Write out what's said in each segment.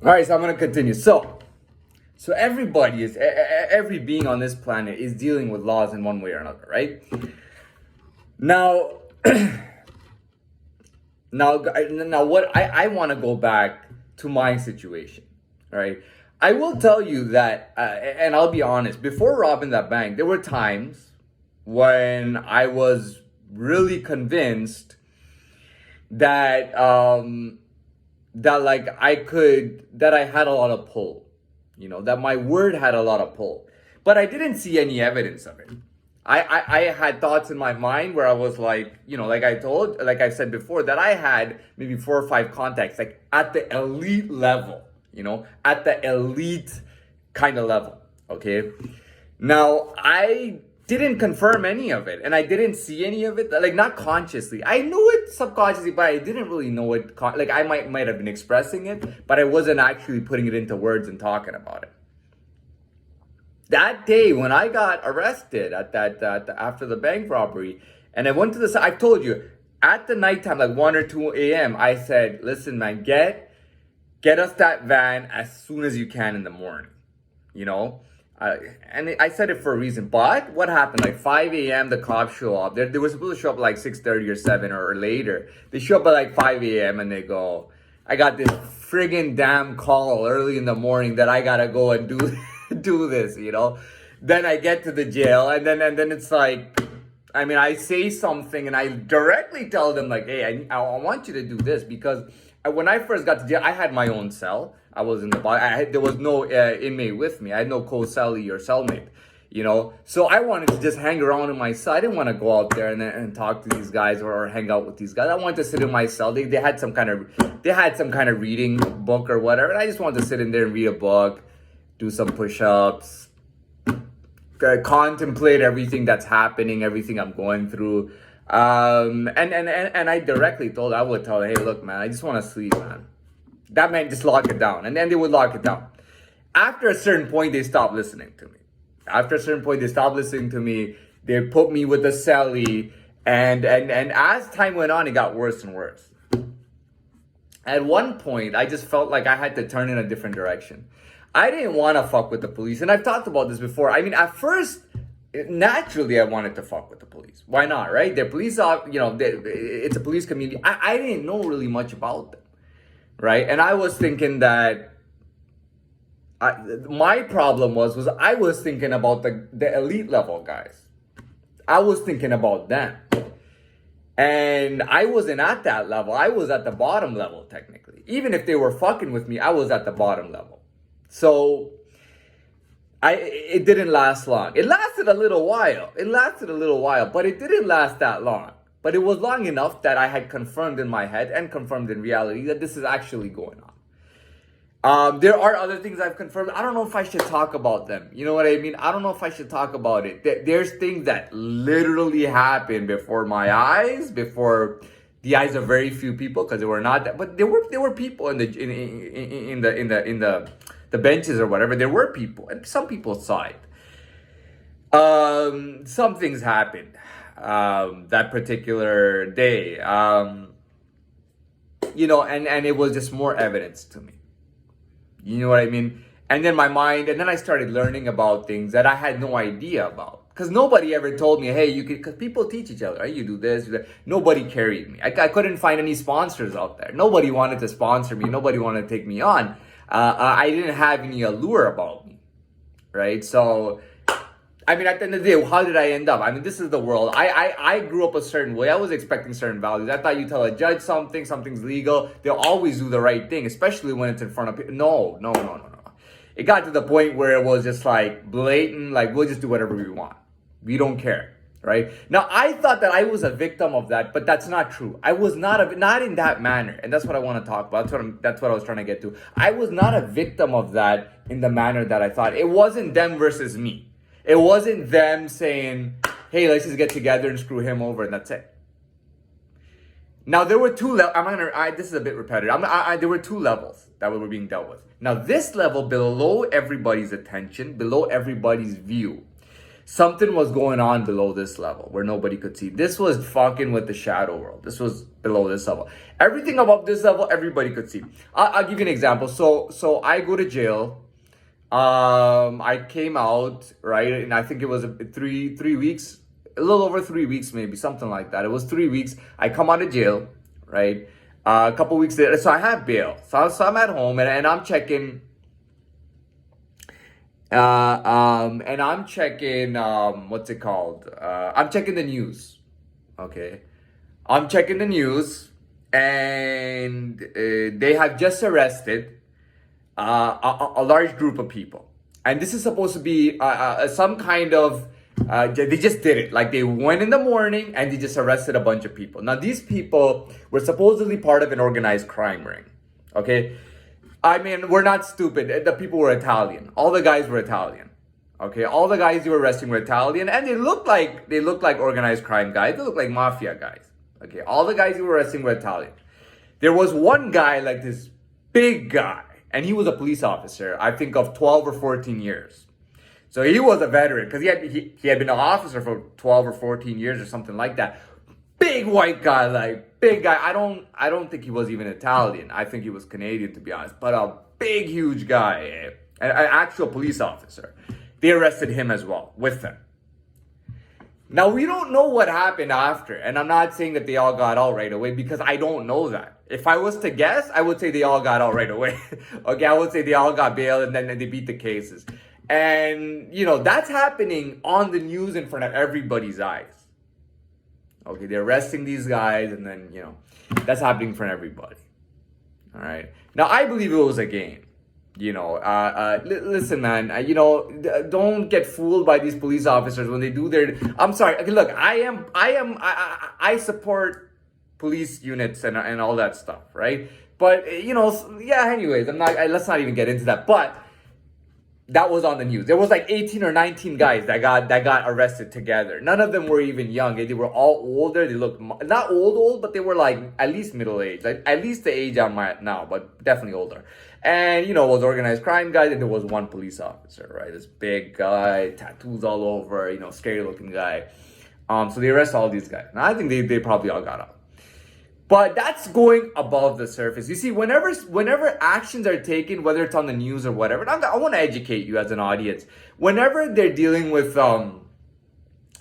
All right, so I'm gonna continue. So everybody is every being on this planet is dealing with laws in one way or another, right? Now, now, what I want to go back to my situation, right? I will tell you that, and I'll be honest. Before robbing that bank, there were times when I was really convinced that that I had a lot of pull, that my word had a lot of pull, but I didn't see any evidence of it. I had thoughts in my mind where I was like, like I said before, that I had maybe 4 or 5 contacts, like at the elite level, at the elite kind of level. Okay. Now, I didn't confirm any of it, and I didn't see any of it, like not consciously. I knew it subconsciously, but I didn't really know it. Like I might have been expressing it, but I wasn't actually putting it into words and talking about it. That day when I got arrested after the bank robbery, and I went to I've told you, at the nighttime, like 1 or 2 a.m., I said, listen, man, get us that van as soon as you can in the morning, and I said it for a reason. But what happened? Like 5 a.m., the cops show up. They were supposed to show up like 6:30 or 7 or later. They show up at like 5 a.m. and they go, I got this friggin' damn call early in the morning that I gotta go and do this, Then I get to the jail, and then it's like, I say something and I directly tell them like, hey, I want you to do this, because when I first got to jail, I had my own cell. I was in the box. There was no inmate with me. I had no co-cellie or cellmate, So I wanted to just hang around in my cell. I didn't want to go out there and talk to these guys or hang out with these guys. I wanted to sit in my cell. They had some kind of reading book or whatever, and I just wanted to sit in there and read a book, do some push-ups, contemplate everything that's happening, everything I'm going through. And I directly I would tell them, hey, look, man, I just want to sleep, man. That meant just lock it down. And then they would lock it down. After a certain point, they stopped listening to me. They put me with the cellie. And as time went on, it got worse and worse. At one point, I just felt like I had to turn in a different direction. I didn't want to fuck with the police. And I've talked about this before. At first, naturally, I wanted to fuck with the police. Why not, right? They're police, it's a police community. I didn't know really much about them, right? And I was thinking that my problem was I was thinking about the elite level guys. I was thinking about them. And I wasn't at that level. I was at the bottom level, technically. Even if they were fucking with me, I was at the bottom level. So it didn't last long. It lasted a little while, but it didn't last that long. But it was long enough that I had confirmed in my head and confirmed in reality that this is actually going on. There are other things I've confirmed. I don't know if I should talk about them. You know what I mean? I don't know if I should talk about it. There's things that literally happened before my eyes, before the eyes of very few people, because they were not that, but there were people in the benches or whatever. There were people, and some people saw it. Some things happened that particular day, and it was just more evidence to me. You know what I mean? And then I started learning about things that I had no idea about. Because nobody ever told me, hey, you could, because people teach each other, right? You do this, you do that. Nobody carried me. I couldn't find any sponsors out there. Nobody wanted to sponsor me. Nobody wanted to take me on. I didn't have any allure about me, right? So, at the end of the day, how did I end up? This is the world. I grew up a certain way. I was expecting certain values. I thought you tell a judge something's legal, they'll always do the right thing, especially when it's in front of people. No. It got to the point where it was just like blatant, like we'll just do whatever we want. We don't care, right? Now, I thought that I was a victim of that, but that's not true. I was not in that manner. And that's what I want to talk about. That's what I was trying to get to. I was not a victim of that in the manner that I thought. It wasn't them versus me. It wasn't them saying, hey, let's just get together and screw him over, and that's it. Now, there were 2 levels. This is a bit repetitive. There were 2 levels that were being dealt with. Now, this level below everybody's attention, below everybody's view. Something was going on below this level where nobody could see. This was fucking with the shadow world. This was below this level. Everything above this level, everybody could see. I'll give you an example. So I go to jail. I came out, right, and I think it was three weeks, a little over 3 weeks, maybe something like that. It was 3 weeks. I come out of jail, right? A couple weeks later, so I have bail. So I'm at home and I'm checking. And I'm checking. What's it called? I'm checking the news. Okay, I'm checking the news, and they have just arrested a large group of people, and this is supposed to be some kind of. They just did it. Like they went in the morning and they just arrested a bunch of people. Now these people were supposedly part of an organized crime ring. Okay, I mean we're not stupid. The people were Italian. All the guys were Italian. Okay, all the guys they were arresting were Italian, and they looked like organized crime guys. They looked like mafia guys. Okay, all the guys who were arresting were Italian. There was one guy, like this big guy, and he was a police officer. I think of 12 or 14 years. So he was a veteran because he had been an officer for 12 or 14 years or something like that. Big white guy, like big guy. I don't think he was even Italian. I think he was Canadian, to be honest. But a big, huge guy, an actual police officer. They arrested him as well with them. Now we don't know what happened after, and I'm not saying that they all got out right away because I don't know that. If I was to guess, I would say they all got out right away. Okay, I would say they all got bail and then they beat the cases. And, you know, that's happening on the news in front of everybody's eyes. Okay, they're arresting these guys and then, you know, that's happening in front of everybody. All right. Now, I believe it was a game. You know, listen, man, you know, don't get fooled by these police officers when they do their, I'm sorry. Okay, look, I support police units and all that stuff, right? But, you know, yeah, anyways, let's not even get into that. But that was on the news. There was like 18 or 19 guys that got arrested together. None of them were even young. They were all older. They looked not old, but they were like at least middle age, like at least the age I'm at now, but definitely older. And you know, it was organized crime guys, and there was one police officer, right? This big guy, tattoos all over, you know, scary looking guy. So they arrested all these guys. Now I think they probably all got out. But that's going above the surface. You see, whenever actions are taken, whether it's on the news or whatever, I want to educate you as an audience. Whenever they're dealing with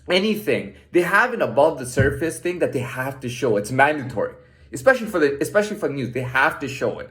anything, they have an above the surface thing that they have to show. It's mandatory, especially for the news. They have to show it,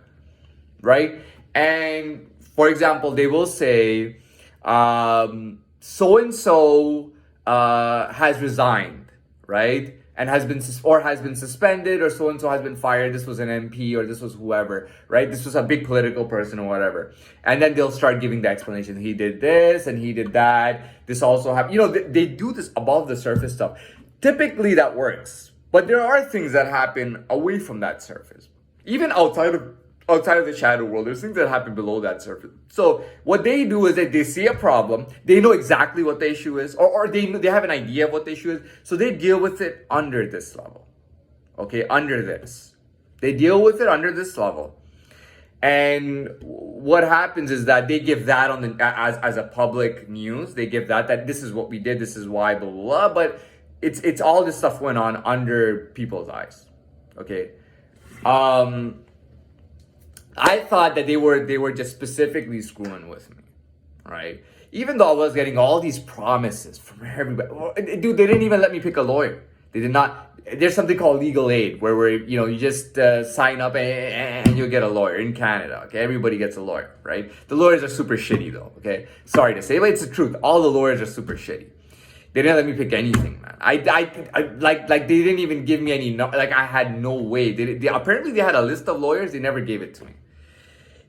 right? And for example, they will say, so and so has resigned, right? And has been suspended, or so and so has been fired. This was an MP, or this was whoever, right? This was a big political person or whatever. And then they'll start giving the explanation. He did this and he did that. This also happened. You know, they do this above the surface stuff. Typically that works, but there are things that happen away from that surface, even outside of the shadow world. There's things that happen below that surface. So what they do is that they see a problem, they know exactly what the issue is, or they have an idea of what the issue is, so they deal with it under this level. Okay, under this. They deal with it under this level. And what happens is that they give that on the as a public news. They give that this is what we did, this is why, blah blah blah. But it's all this stuff went on under people's eyes. Okay. I thought that they were just specifically screwing with me, right? Even though I was getting all these promises from everybody. Dude, they didn't even let me pick a lawyer. They did not. There's something called legal aid where you just sign up and you'll get a lawyer in Canada. Okay, everybody gets a lawyer, right? The lawyers are super shitty though. Okay, sorry to say, but it's the truth. All the lawyers are super shitty. They didn't let me pick anything, man. I like they didn't even give me any. Like I had no way. They apparently they had a list of lawyers. They never gave it to me.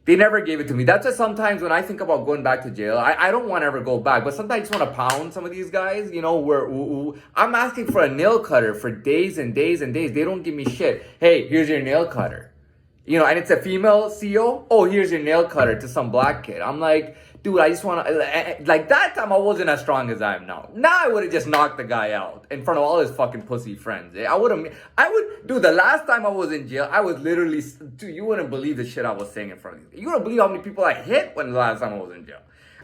They never gave it to me. That's why sometimes when I think about going back to jail, I don't want to ever go back. But sometimes I just want to pound some of these guys, you know, where I'm asking for a nail cutter for days and days and days. They don't give me shit. Hey, here's your nail cutter. You know, and it's a female CEO. Oh, here's your nail cutter to some black kid. I'm like, dude, I just want to, like that time I wasn't as strong as I am now. Now I would have just knocked the guy out in front of all his fucking pussy friends. Dude, the last time I was in jail, I was literally, dude, you wouldn't believe the shit I was saying in front of you. You wouldn't believe how many people I hit when the last time I was in jail.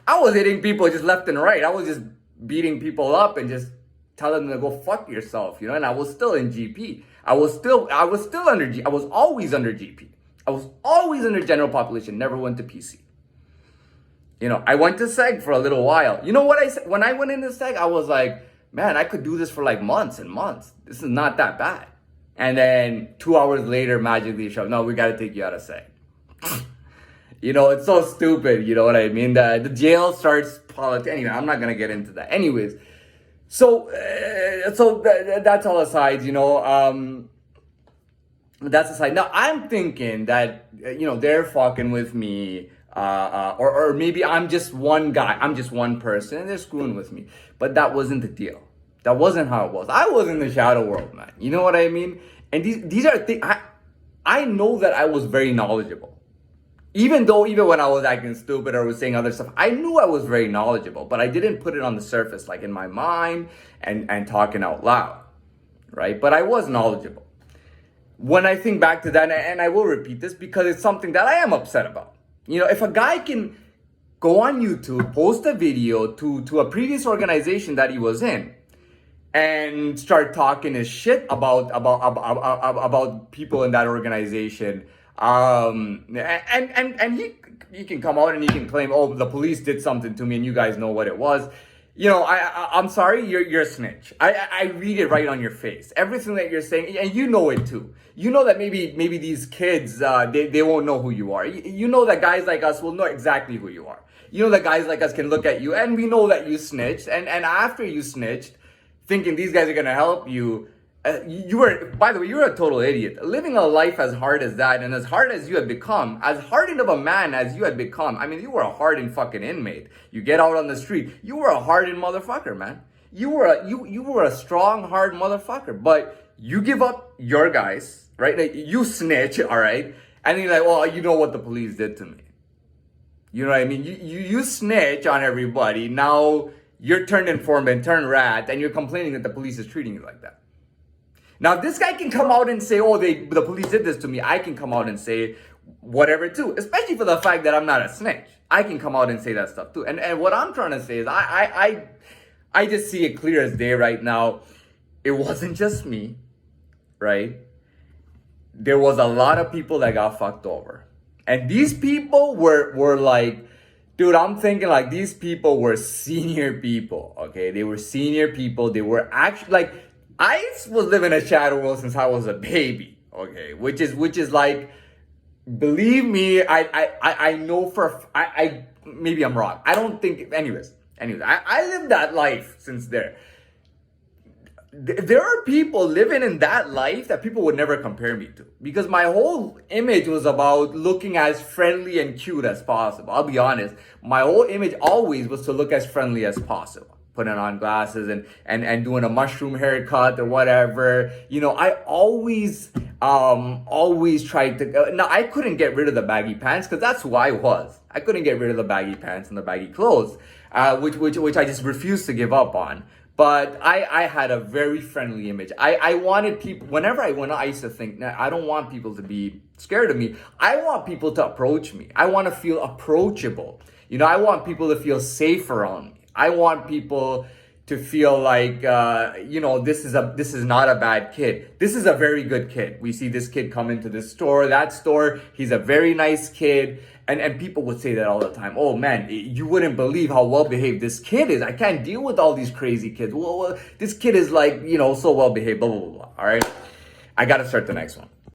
I was hitting people just left and right. I was just beating people up and just telling them to go fuck yourself, and I was still in GP. I was still under I was always under GP. I was always under general population, never went to PC. I went to SEG for a little while. You know what I said? When I went into SEG, I was like, man, I could do this for like months and months. This is not that bad. And then 2 hours later, magically show, no, we got to take you out of SEG. It's so stupid. You know what I mean? The jail starts politics. Anyway, I'm not going to get into that. Anyways, so that's all aside, that's aside. Now, I'm thinking that, they're fucking with me. Or maybe I'm just one guy. I'm just one person and they're screwing with me. But that wasn't the deal. That wasn't how it was. I was in the shadow world, man. You know what I mean? And these are things, I know that I was very knowledgeable. Even when I was acting stupid or was saying other stuff, I knew I was very knowledgeable, but I didn't put it on the surface, like in my mind and talking out loud, right? But I was knowledgeable. When I think back to that, and I will repeat this because it's something that I am upset about. If a guy can go on YouTube, post a video to a previous organization that he was in, and start talking his shit about people in that organization, and he can come out and he can claim, oh, the police did something to me, and you guys know what it was. I'm sorry, you're a snitch. I read it right on your face. Everything that you're saying, and you know it too. You know that maybe these kids, they won't know who you are. You know that guys like us will know exactly who you are. You know that guys like us can look at you, and we know that you snitched. And after you snitched, thinking these guys are gonna help you, by the way, you're a total idiot. Living a life as hard as that and as hard as you had become, as hardened of a man as you had become. I mean, you were a hardened fucking inmate. You get out on the street, you were a hardened motherfucker, man. You were a strong, hard motherfucker. But you give up your guys, right? Like, you snitch, all right? And then you're like, well, you know what the police did to me. You know what I mean? You snitch on everybody. Now you're turned informant, turned rat, and you're complaining that the police is treating you like that. Now, if this guy can come out and say, oh, the police did this to me, I can come out and say whatever too, especially for the fact that I'm not a snitch. I can come out and say that stuff too. And what I'm trying to say is I just see it clear as day right now. It wasn't just me, right? There was a lot of people that got fucked over. And these people were like, dude, I'm thinking like these people were senior people, okay? They were senior people. They were actually like, I was living a shadow world since I was a baby, okay? Which is like, believe me, I know I maybe I'm wrong. I don't think, anyways, I lived that life since there. There are people living in that life that people would never compare me to, because my whole image was about looking as friendly and cute as possible. I'll be honest. My whole image always was to look as friendly as possible. Putting on glasses and doing a mushroom haircut or whatever. I always tried to, now I couldn't get rid of the baggy pants because that's who I was. I couldn't get rid of the baggy pants and the baggy clothes, which I just refused to give up on. But I had a very friendly image. I wanted people, whenever I went out, I used to think, nah, I don't want people to be scared of me. I want people to approach me. I want to feel approachable. I want people to feel safe around me. I want people to feel like, this is not a bad kid. This is a very good kid. We see this kid come into this store, that store. He's a very nice kid. And people would say that all the time. Oh man, you wouldn't believe how well behaved this kid is. I can't deal with all these crazy kids. Well, this kid is like, so well behaved, blah, blah, blah, blah. All right. I got to start the next one.